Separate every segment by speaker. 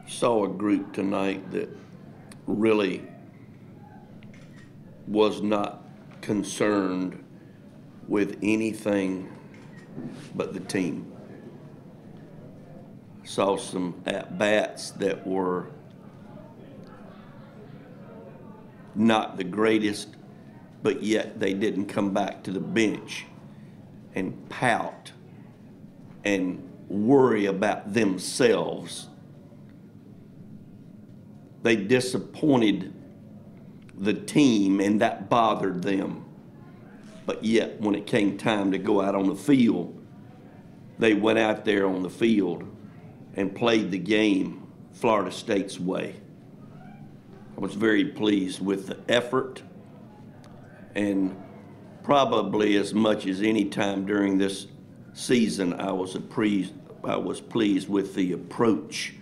Speaker 1: saw a group tonight that really was not concerned with anything but the team. Saw some at-bats that were not the greatest, but yet they didn't come back to the bench and pout and worry about themselves. They disappointed the team, and that bothered them. But yet, when it came time to go out on the field, they went out there on the field and played the game Florida State's way. I was very pleased with the effort, and probably as much as any time during this season, I was pleased with the approach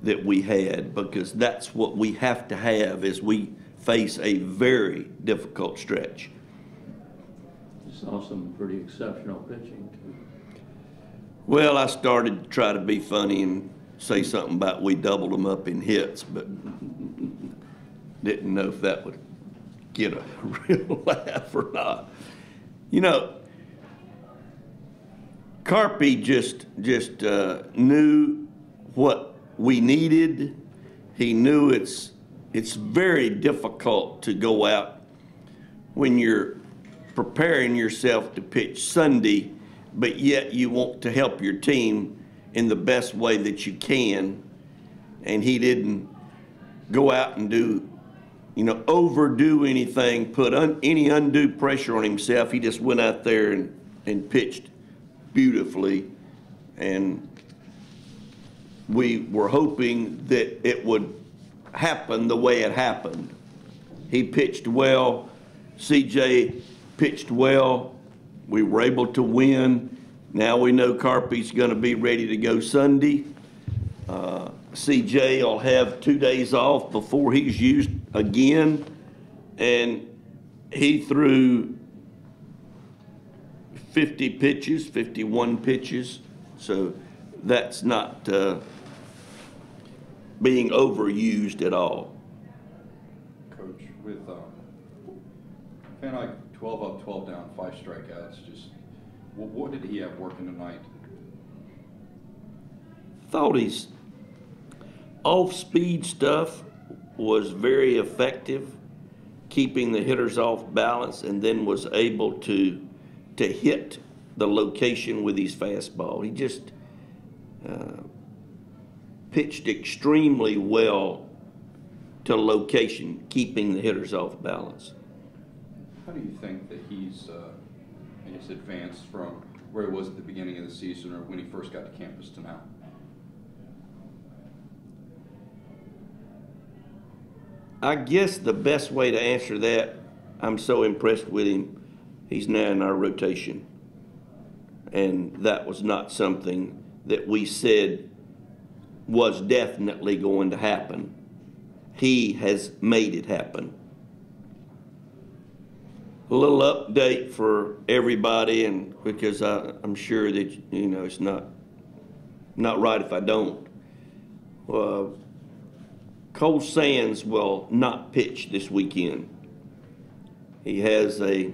Speaker 1: that we had, because that's what we have to have as we face a very difficult stretch.
Speaker 2: You saw some pretty exceptional pitching too.
Speaker 1: Well, I started to try to be funny and say something about we doubled them up in hits, but didn't know if that would get a real laugh or not. You know, Carpy just knew what we needed. He knew it's very difficult to go out when you're preparing yourself to pitch Sunday, but yet you want to help your team in the best way that you can. And he didn't go out and overdo anything, put any undue pressure on himself. He just went out there and pitched beautifully. And we were hoping that it would happen the way it happened. He pitched well. CJ pitched well. We were able to win. Now we know Carpy's going to be ready to go Sunday. CJ will have 2 days off before he's used again. And he threw 50 pitches, 51 pitches. So that's not being overused at all.
Speaker 3: Coach, with kind of like 12 up, 12 down, 5 strikeouts, just what did he have working tonight?
Speaker 1: Thought his off-speed stuff was very effective, keeping the hitters off balance, and then was able to hit the location with his fastball. He just pitched extremely well to location, keeping the hitters off balance.
Speaker 3: How do you think that he's, advanced from where he was at the beginning of the season or when he first got to campus to now?
Speaker 1: I guess the best way to answer that, I'm so impressed with him, he's now in our rotation. And that was not something that we said was definitely going to happen. He has made it happen. A little update for everybody, and because I'm sure that it's not right if I don't. Cole Sands will not pitch this weekend. He has a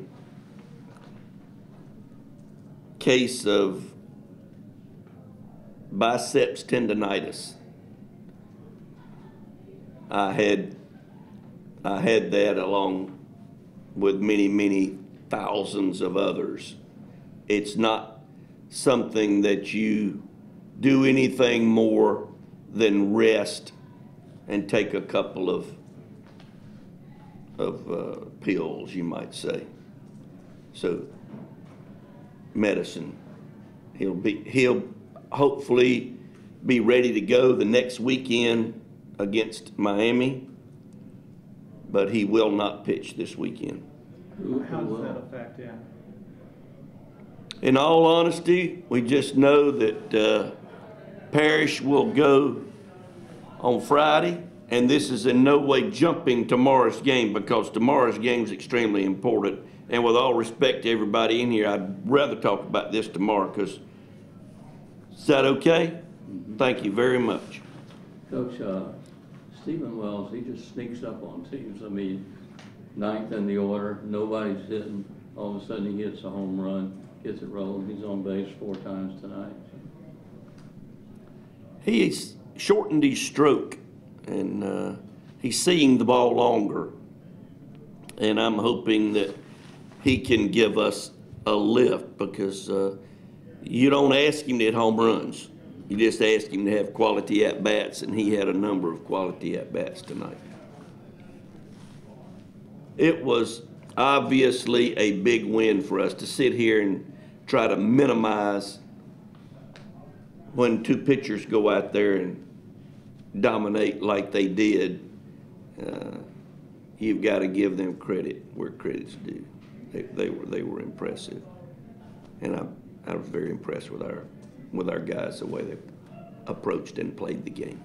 Speaker 1: case of biceps tendonitis. I had that along with many thousands of others. It's not something that you do anything more than rest and take a couple of pills, you might say. So medicine. He'll hopefully be ready to go the next weekend against Miami, but he will not pitch this weekend.
Speaker 4: How does that affect him?
Speaker 1: In all honesty, we just know that Parrish will go on Friday, and this is in no way jumping tomorrow's game, because tomorrow's game is extremely important. And with all respect to everybody in here, I'd rather talk about this tomorrow. Because is that okay? Thank you very much.
Speaker 2: Coach, Stephen Wells, he just sneaks up on teams. I mean, ninth in the order, nobody's hitting. All of a sudden he hits a home run, gets it rolling. He's on base 4 times tonight.
Speaker 1: He's shortened his stroke, and he's seeing the ball longer. And I'm hoping that he can give us a lift, because you don't ask him to hit home runs. You just ask him to have quality at-bats, and he had a number of quality at-bats tonight. It was obviously a big win for us to sit here and try to minimize when 2 pitchers go out there and dominate like they did. You've got to give them credit where credit's due. They were impressive, and I was very impressed with our guys, the way they approached and played the game.